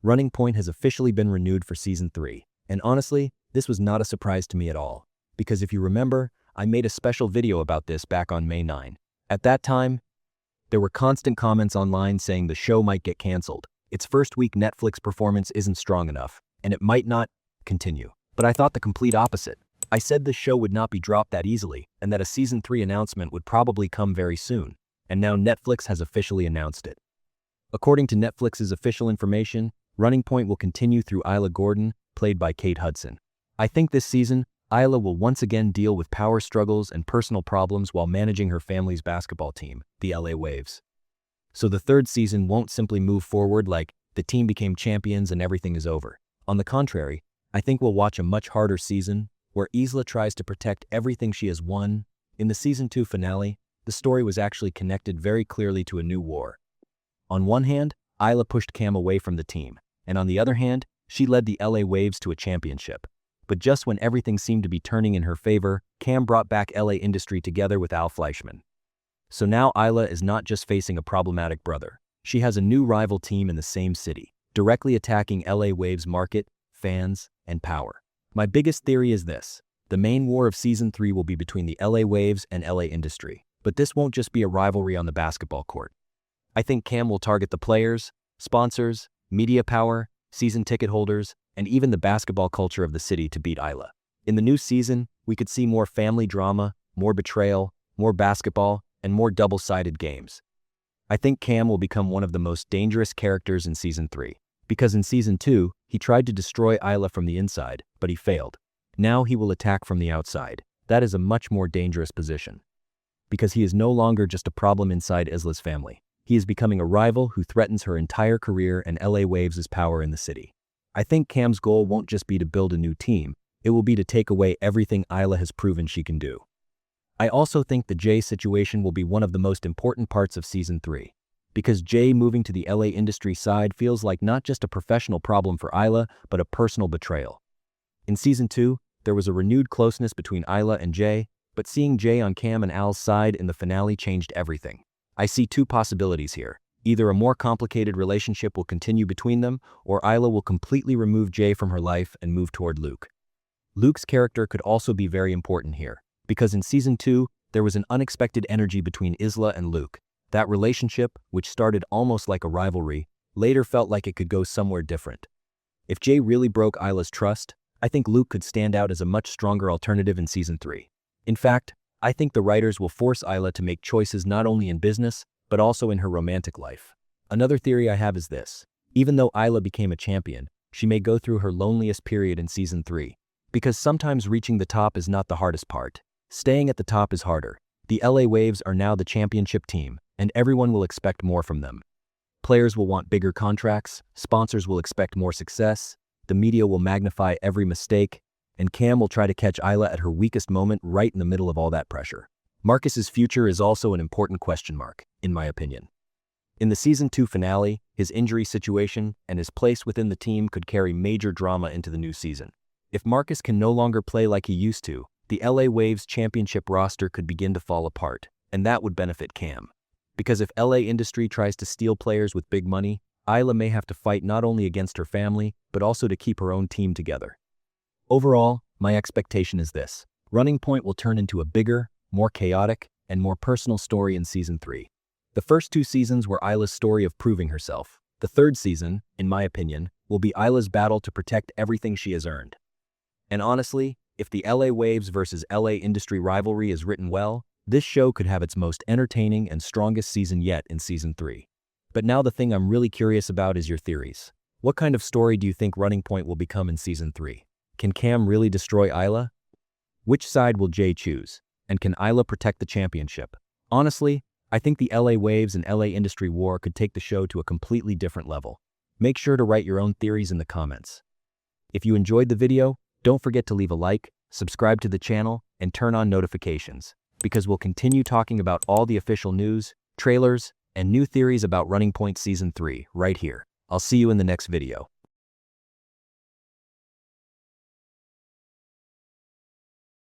Running Point has officially been renewed for Season 3. And honestly, this was not a surprise to me at all. Because if you remember, I made a special video about this back on May 9. At that time, there were constant comments online saying the show might get canceled. Its first week Netflix performance isn't strong enough, and it might not continue. But I thought the complete opposite. I said the show would not be dropped that easily, and that a Season 3 announcement would probably come very soon. And now Netflix has officially announced it. According to Netflix's official information, Running Point will continue through Isla Gordon, played by Kate Hudson. I think this season, Isla will once again deal with power struggles and personal problems while managing her family's basketball team, the LA Waves. So the third season won't simply move forward like the team became champions and everything is over. On the contrary, I think we'll watch a much harder season where Isla tries to protect everything she has won. In the Season 2 finale, the story was actually connected very clearly to a new war. On one hand, Isla pushed Cam away from the team, and on the other hand, she led the LA Waves to a championship. But just when everything seemed to be turning in her favor, Cam brought back LA Industry together with Al Fleischman. So now Isla is not just facing a problematic brother. She has a new rival team in the same city, directly attacking LA Waves' market, fans, and power. My biggest theory is this. The main war of Season 3 will be between the LA Waves and LA Industry. But this won't just be a rivalry on the basketball court. I think Cam will target the players, sponsors, media power, season ticket holders, and even the basketball culture of the city to beat Isla. In the new season, we could see more family drama, more betrayal, more basketball, and more double-sided games. I think Cam will become one of the most dangerous characters in Season 3. Because in Season 2, he tried to destroy Isla from the inside, but he failed. Now he will attack from the outside. That is a much more dangerous position. Because he is no longer just a problem inside Isla's family. He is becoming a rival who threatens her entire career and LA Waves' power in the city. I think Cam's goal won't just be to build a new team, it will be to take away everything Isla has proven she can do. I also think the Jay situation will be one of the most important parts of Season 3. Because Jay moving to the LA Industry side feels like not just a professional problem for Isla, but a personal betrayal. In Season 2, there was a renewed closeness between Isla and Jay, but seeing Jay on Cam and Al's side in the finale changed everything. I see two possibilities here. Either a more complicated relationship will continue between them, or Isla will completely remove Jay from her life and move toward Luke. Luke's character could also be very important here, because in Season 2, there was an unexpected energy between Isla and Luke. That relationship, which started almost like a rivalry, later felt like it could go somewhere different. If Jay really broke Isla's trust, I think Luke could stand out as a much stronger alternative in Season 3. In fact, I think the writers will force Isla to make choices not only in business, but also in her romantic life. Another theory I have is this. Even though Isla became a champion, she may go through her loneliest period in Season 3. Because sometimes reaching the top is not the hardest part. Staying at the top is harder. The LA Waves are now the championship team, and everyone will expect more from them. Players will want bigger contracts, sponsors will expect more success, the media will magnify every mistake, and Cam will try to catch Isla at her weakest moment right in the middle of all that pressure. Marcus's future is also an important question mark, in my opinion. In the Season 2 finale, his injury situation and his place within the team could carry major drama into the new season. If Marcus can no longer play like he used to, the LA Waves championship roster could begin to fall apart, and that would benefit Cam. Because if LA Industry tries to steal players with big money, Isla may have to fight not only against her family, but also to keep her own team together. Overall, my expectation is this. Running Point will turn into a bigger, more chaotic, and more personal story in Season 3. The first two seasons were Isla's story of proving herself. The third season, in my opinion, will be Isla's battle to protect everything she has earned. And honestly, if the LA Waves versus LA Industry rivalry is written well, this show could have its most entertaining and strongest season yet in Season 3. But now the thing I'm really curious about is your theories. What kind of story do you think Running Point will become in Season 3? Can Cam really destroy Isla? Which side will Jay choose? And can Isla protect the championship? Honestly, I think the LA Waves and LA Industry war could take the show to a completely different level. Make sure to write your own theories in the comments. If you enjoyed the video, don't forget to leave a like, subscribe to the channel, and turn on notifications, because we'll continue talking about all the official news, trailers, and new theories about Running Point Season 3 right here. I'll see you in the next video.